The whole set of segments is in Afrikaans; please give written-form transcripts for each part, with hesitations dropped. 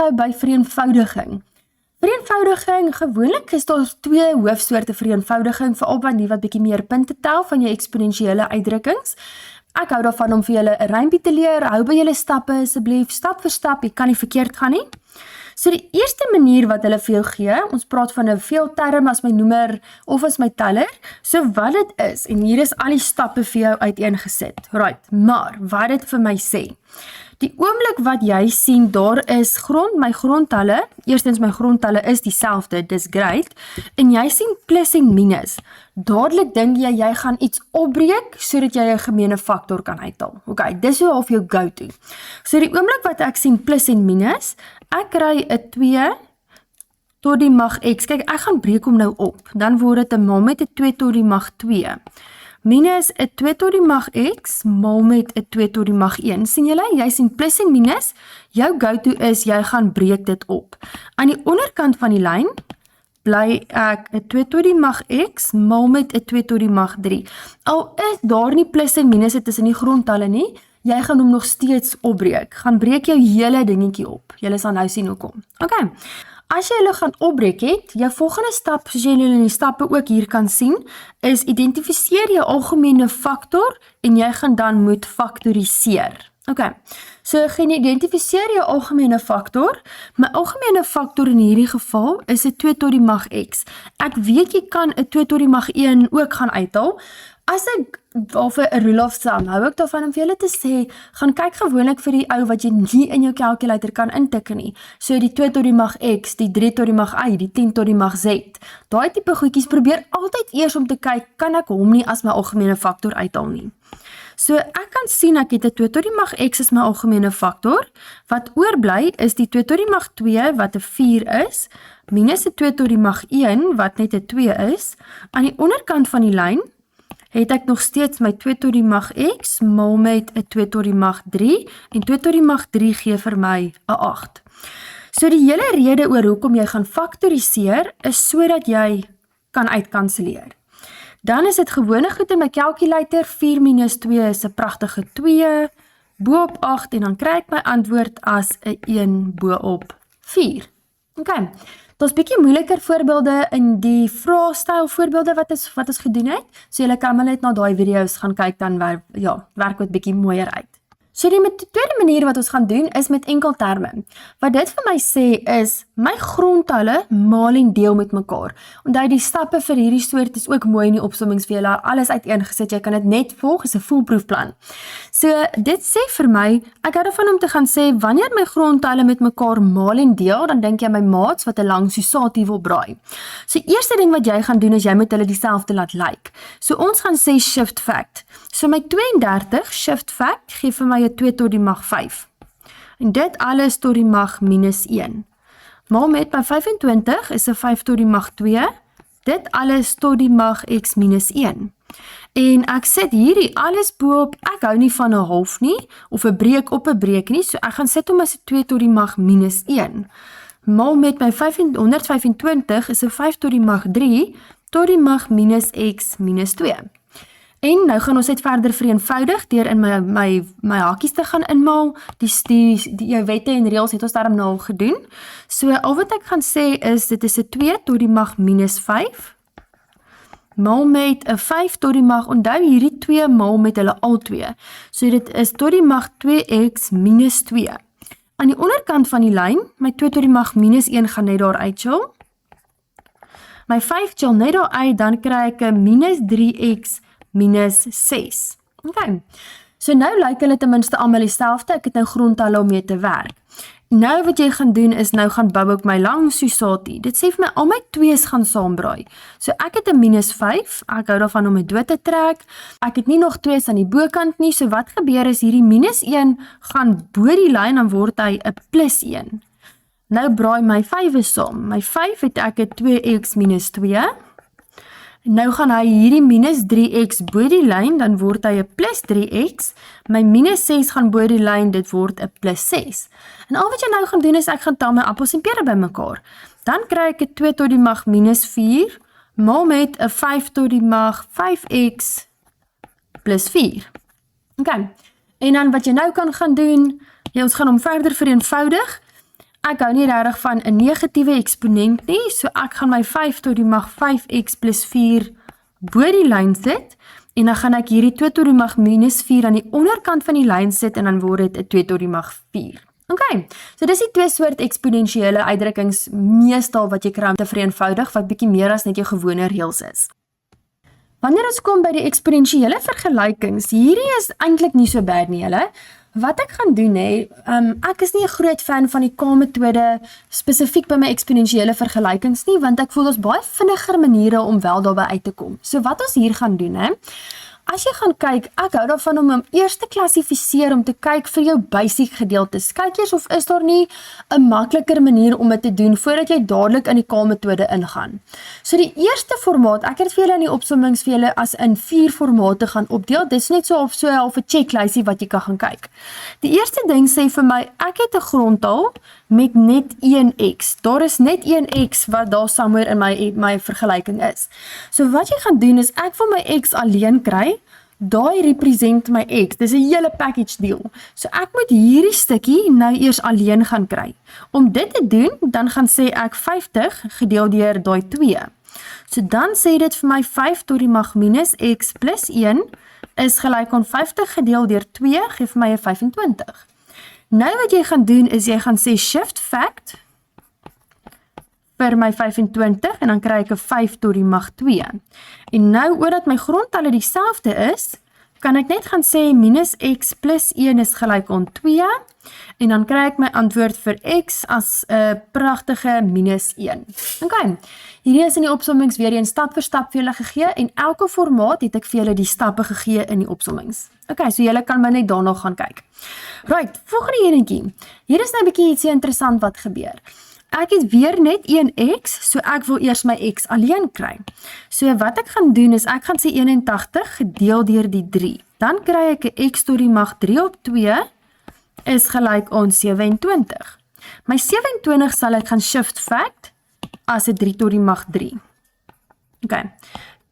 gou by vereenvoudiging. Vereenvoudiging, gewoonlik is daar 2 hoofsoorte vereenvoudiging, veral by die wat bietjie meer punte tel van jou eksponensiële uitdrukkings. Ek hou daarvan om vir julle 'n rympie te leer, hou by julle stappe asseblief, stap vir stap, jy kan nie verkeerd gaan nie. So die eerste manier wat hulle vir jou gee, ons praat van 'n veelterm as my noemer of as my teller, so wat dit is, en hier is al die stappe vir jou uiteengesit, right, maar wat dit vir my sê, die oomblik wat jy sien, daar is my grondtalle, eerstens my grondtalle is dieselfde, dis great, en jy sien plus en minus, dadelik dink jy gaan iets opbreek, sodat jy 'n gemeene faktor kan uithaal. Ok, dis hoe half jou go-to. So die oomblik wat ek sien plus en minus, ek kry 'n 2 tot die mag x, kyk ek gaan breek hom nou op, dan word dit 'n maal met 'n 2 tot die mag 2, minus 'n 2 tot die mag x, maal met 'n 2 tot die mag 1, sien julle, jy sien plus en minus, jou go-to is, jy gaan breek dit op. Aan die onderkant van die lyn, bly ek 'n 2 tot die mag x, maal met 'n 2 tot die mag 3. Al is daar nie plus en minus tussen die grondtalle nie, jy gaan hom nog steeds opbreek, gaan breek jou hele dingetjie op, julle sal nou sien hoekom. Ok, as jy hulle gaan opbreek het, jou volgende stap, soos jy in die stappe ook hier kan sien, is identifiseer jou algemene faktor, en jy gaan dan moet faktoriseer. Ok, so gaan identifiseer jou algemene faktor, my algemene faktor in hierdie geval is 'n 2 tot die mag x. Ek weet jy kan 'n 2 tot die mag 1 ook gaan uithaal, as ek of 'n rule of thumb, hou ek daarvan om vir julle te sê, gaan kyk gewoonlik vir die ou wat jy nie in jou calculator kan intik nie. So die 2 tot die mag x, die 3 tot die mag y, die 10 tot die mag z. Daai tipe goedjies probeer altyd eers om te kyk, kan ek hom nie as my algemene faktor uithaal nie. So ek kan sien ek het 'n 2 tot die mag x as my algemene faktor, wat oorbly is die 2 tot die mag 2 wat 'n 4 is, minus 'n 2 tot die mag 1 wat net 'n 2 is, aan die onderkant van die lyn, het ek nog steeds my 2 tot die mag x, maal met 'n 2 tot die mag 3, en 2 tot die mag 3 gee vir my 'n 8. So die hele rede oor hoekom jy gaan faktoriseer, is sodat jy kan uitkanselleer. Dan is dit gewone goed in my calculator, 4 minus 2 is 'n pragtige 2, bo op 8, en dan kry ek my antwoord as 'n 1 bo op 4. Ok, daar's bietjie moeiliker voorbeelde in die vraestyl voorbeelde wat ons gedoen het, so julle kan maar net na daai video's gaan kyk, dan werk dit bietjie mooier uit. So die tweede manier wat ons gaan doen is met enkelterme. Wat dit vir my sê is, my grondtalle maal en deel met mekaar. Onthou die stappe vir hierdie soort is ook mooi in die opsommings vir julle, alles uiteengesit, jy kan dit net volg, is 'n foolproof plan. So dit sê vir my, ek hou daarvan om te gaan sê, wanneer my grondtalle met mekaar maal en deel, dan dink jy my maats wat 'n lang susatie wil braai. So eerste ding wat jy gaan doen is, jy moet hulle dieselfde laat lyk. So ons gaan sê shift fact. So my 32 shift fact gee vir my 'n 2 tot die mag 5. En dit alles tot die mag minus 1. Maal met my 25 is 'n 5 tot die mag 2. Dit alles tot die mag x minus 1. En ek sit hierdie alles boop, ek hou nie van 'n half nie, of 'n breek op 'n breek nie, so ek gaan sit hom as 'n 2 tot die mag minus 1. Maal met my 125 is 'n 5 tot die mag 3, tot die mag minus x minus 2. En nou gaan ons net verder vereenvoudig deur in my hakies te gaan inmaal. Die wette en reëls het ons daarom nou al gedoen. So al wat ek gaan sê is, dit is 'n 2 tot die mag minus 5, maal met 'n 5 tot die mag, onthou hierdie 2 maal met hulle al 2. So dit is tot die mag 2x minus 2. Aan die onderkant van die lyn, my 2 tot die mag minus 1 gaan net daar uitchill. My 5 chill net daar uit, dan kry ek 'n minus 3x minus 6. Ok, so nou lyk hulle ten minste almal dieselfde, ek het nou grondtalle om mee te werk. Nou wat jy gaan doen is, nou gaan bou ek my lang susatie. Dit sê vir my, al my 2's gaan saambraai. So ek het 'n minus 5, ek hou daarvan om my dood te trek. Ek het nie nog 2's aan die bokant nie, so wat gebeur is, hierdie minus 1 gaan bo die lyn, dan word hy 'n plus 1. Nou braai my 5's saam. My 5 het ek 'n 2x minus 2. Nou gaan hy hierdie minus 3x bo die lyn, dan word hy 'n plus 3x. My minus 6 gaan bo die lyn, dit word 'n plus 6. En al wat jy nou gaan doen is, ek gaan tel my appels en pere bymekaar. Dan kry ek 'n 2 tot die mag minus 4, maal met 'n 5 tot die mag 5x plus 4. Ok, en dan wat jy nou kan gaan doen, ons gaan hom verder vereenvoudig. Ek hou nie regtig van 'n negatiewe eksponent nie, so ek gaan my 5 tot die mag 5x plus 4 bo die lyn sit, en dan gaan ek hierdie 2 tot die mag minus 4 aan die onderkant van die lyn sit, en dan word dit 'n 2 tot die mag 4. Ok, so dis die twee soort eksponensiële uitdrukkings meestal wat jy kry om te vereenvoudig, wat bietjie meer as net jou gewone reëls is. Wanneer ons kom by die eksponensiële vergelykings, hierdie is eintlik nie so bad nie, julle. Wat ek gaan doen, ek is nie 'n groot fan van die K-metode spesifiek by my eksponensiële vergelykings nie, want ek voel ons baie vinniger maniere om wel daarby uit te kom. So wat ons hier gaan doen, as jy gaan kyk, ek hou daarvan om hom eers te klassifiseer om te kyk vir jou basic gedeeltes. Kyk eers of is daar nie 'n makliker manier om dit te doen voordat jy dadelik in die K-metode ingaan. So die eerste formaat, ek het vir julle in die opsommings vir julle as in 4 formate gaan opdeel. Dis net so of so half 'n checklysie wat jy kan gaan kyk. Die eerste ding sê vir my, ek het 'n grondtal met net 1x. Daar is net 1x wat daar somewhere in my vergelyking is. So wat jy gaan doen is, ek wil my x alleen kry, daai represent my x, dis 'n hele package deal. So ek moet hierdie stukkie nou eers alleen gaan kry. Om dit te doen, dan gaan sê ek 50 gedeel deur daai 2. So dan sê dit vir my 5 tot die mag minus x plus 1 is gelyk aan 50 gedeel deur 2, gee vir my 'n 25. Nou wat jy gaan doen is, jy gaan sê shift fact vir my 25, en dan kry ek 'n 5 tot die mag 2. En nou, omdat my grondtalle dieselfde is, kan ek net gaan sê minus x plus 1 is gelyk aan 2, en dan kry ek my antwoord vir x as 'n pragtige minus 1. Ok, hierdie is in die opsommings weer een stap vir stap vir julle gegee, en elke formaat het ek vir julle die stappe gegee in die opsommings. Ok, so julle kan maar net daarna gaan kyk. Right, volgende enetjie. Hier is nou 'n bietjie ietsie interessant wat gebeur. Ek het weer net 1x, so ek wil eers my x alleen kry. So wat ek gaan doen is, ek gaan sê 81 gedeel deur die 3. Dan kry ek 'n x tot die mag 3 op 2 is gelyk aan 27. My 27 sal ek gaan shift fact as 'n 3 tot die mag 3. Ok,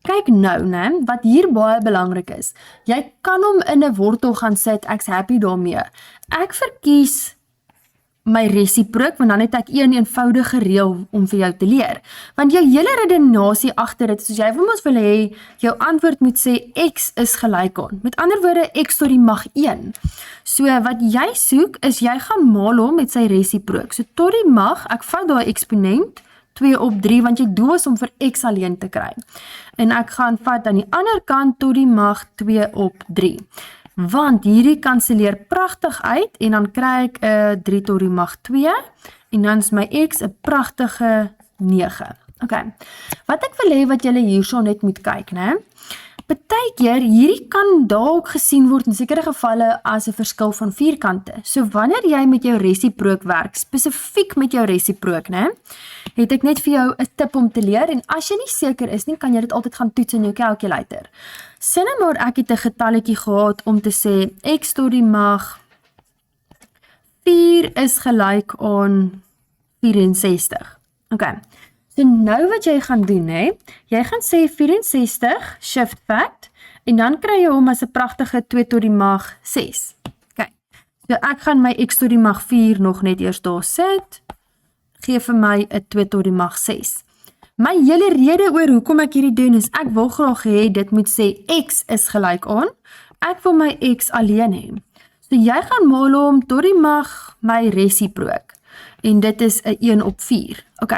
kyk nou, wat hier baie belangrik is. Jy kan hom in 'n wortel gaan sit, ek's happy daarmee. Ek verkies my resiprook, want dan het ek een eenvoudige reël om vir jou te leer. Want jou hele redenasie agter dit, soos jy mos wil hê, jou antwoord moet sê x is gelyk aan. Met ander woorde, x tot die mag 1. So wat jy soek, is jy gaan maal hom met sy resiprook. So tot die mag, ek vat daai eksponent, 2 op 3, want jy doel is om vir x alleen te kry. En ek gaan vat aan die ander kant tot die mag 2 op 3. Want hierdie kanseleer pragtig uit, en dan kry ek 'n 3 tot die mag 2, en dan is my x 'n pragtige 9. Ok, wat ek wil hê wat julle hierso net moet kyk, Partykeer, hierdie kan dalk gesien word in sekere gevalle as 'n verskil van vierkante. So wanneer jy met jou resiprook werk, spesifiek met jou resiprook, het ek net vir jou 'n tip om te leer, en as jy nie seker is nie, kan jy dit altyd gaan toets in jou calculator. Sê nou maar ek het 'n getalletjie gehad om te sê x tot die mag 4 is gelyk aan 64. Ok, so nou wat jy gaan doen, jy gaan sê 64, shift fact, en dan kry jy hom as 'n pragtige 2 tot die mag 6. Ok, so ek gaan my x tot die mag 4 nog net eers daar sit, gee vir my 'n 2 tot die mag 6. My hele rede oor hoekom ek hierdie doen is, ek wil graag hê dit moet sê x is gelyk aan, ek wil my x alleen hê. So jy gaan maal hom tot die mag my resiprook, en dit is 'n 1 op 4. Ok,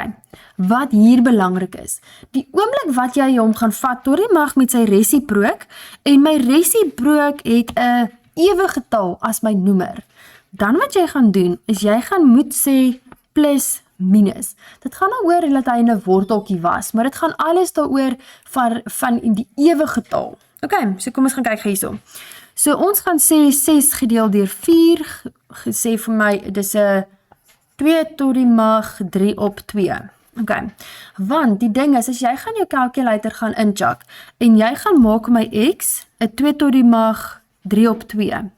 wat hier belangrik is, die oomblik wat jy hom gaan vat tot die mag met sy resiprook, en my resiprook het 'n ewe getal as my noemer, dan wat jy gaan doen, is jy gaan moet sê plus minus. Dit gaan nou oor dat hy in 'n worteltjie was, maar dit gaan alles daaroor van die ewe getal. Ok, so kom ons gaan kyk hierso. So ons gaan sê 6 gedeel deur 4, gesê vir my, dis 'n 2 tot die mag 3 op 2. Ok, want die ding is, as jy gaan jou calculator gaan incheck, en jy gaan maak my x 'n 2 tot die mag 3 op 2,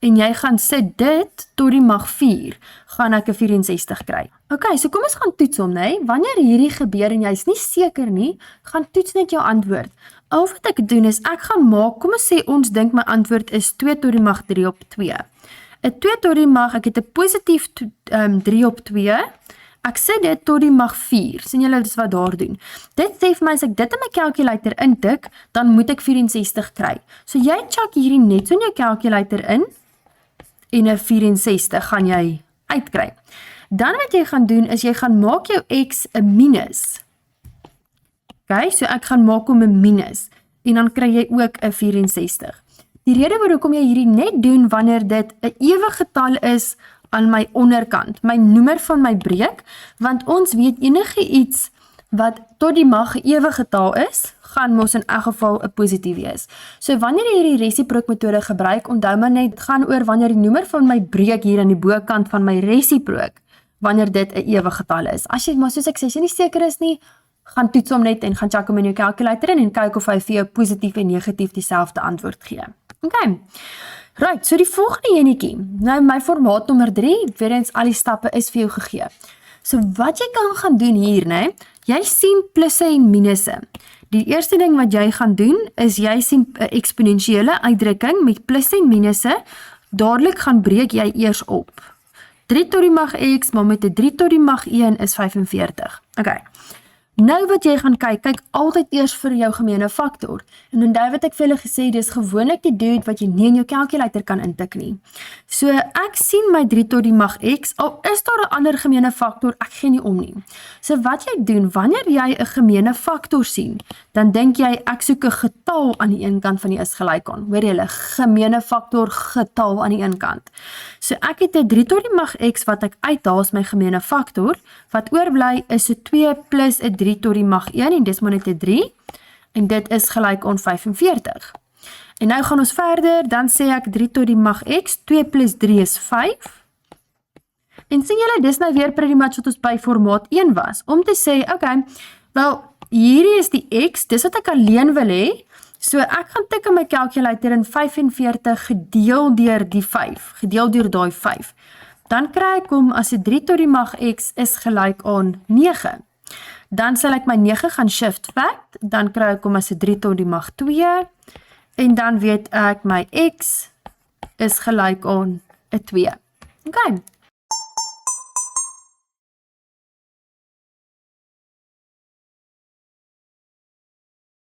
en jy gaan sit dit tot die mag 4, gaan ek 'n 64 kry. Ok, so kom ons gaan toets hom, wanneer hierdie gebeur en jy is nie seker nie, gaan toets net jou antwoord. Al wat ek doen is, ek gaan maak, kom ons sê ons dink my antwoord is 2 tot die mag 3 op 2. 'n 2 tot die mag, ek het 'n positief 3 op 2, ek sit dit tot die mag 4, sien julle dis wat daar doen. Dit sê vir my, as ek dit in my calculator intik, dan moet ek 64 kry. So jy check hierdie net so in jou calculator in, en 'n 64 gaan jy uitkry. Dan wat jy gaan doen, is jy gaan maak jou x 'n minus. Okay, so ek gaan maak hom 'n minus, en dan kry jy ook 'n 64. Die rede waarom jy hierdie net doen, wanneer dit 'n ewe getal is, aan my onderkant, my noemer van my breek, want ons weet enige iets wat tot die mag 'n ewe getal is, gaan mos in elk geval 'n positief wees. So wanneer jy hierdie resiprook metode gebruik, onthou maar net, dit gaan oor wanneer die noemer van my breek hier aan die bokant van my resiprook, wanneer dit 'n ewe getal is. As jy maar soos ek sê, as jy nie seker is nie, gaan toets hom net en gaan check hom in jou calculator in en kyk of hy vir jou positief en negatief dieselfde antwoord gee. Okay. Right, so die volgende enetjie, nou my formaat nommer 3, weer eens al die stappe is vir jou gegee. So wat jy kan gaan doen hier, né? Jy sien plusse en minusse. Die eerste ding wat jy gaan doen, is jy sien 'n eksponensiële uitdrukking met plusse en minusse, dadelik gaan breek jy eers op. 3 tot die mag x, maar met 'n 3 tot die mag 1 is 45. Okay. Nou wat jy gaan kyk altyd eers vir jou gemeene faktor. En onthou wat ek vir julle gesê, dis gewoonlik die dude wat jy nie in jou calculator kan intik nie. So ek sien my 3 tot die mag x, al is daar 'n ander gemeene faktor, ek gee nie om nie. So wat jy doen, wanneer jy 'n gemeene faktor sien, dan dink jy ek soek 'n getal aan die een kant van die is gelyk aan. Hoor julle, gemeene faktor getal aan die een kant. So ek het 'n 3 tot die mag x wat ek uithaal as my gemeene faktor, wat oorbly is 'n 2 plus 'n 3 tot die mag 1 en dis maar net 'n 3 en dit is gelyk aan 45. En nou gaan ons verder, dan sê ek 3 tot die mag x, 2 plus 3 is 5. En sien julle, dis nou weer pretty much wat ons by formaat 1 was, om te sê, okay, wel, hierdie is die x, dis wat ek alleen wil hê, so ek gaan tik in my calculator in 45 gedeel deur die 5, gedeel deur daai 5. Dan kry ek hom as 'n 3 tot die mag x is gelyk aan 9. Dan sal ek my 9 gaan shift fact, dan kry ek hom as 'n 3 tot die mag 2, en dan weet ek my x is gelyk aan 'n 2. Okay.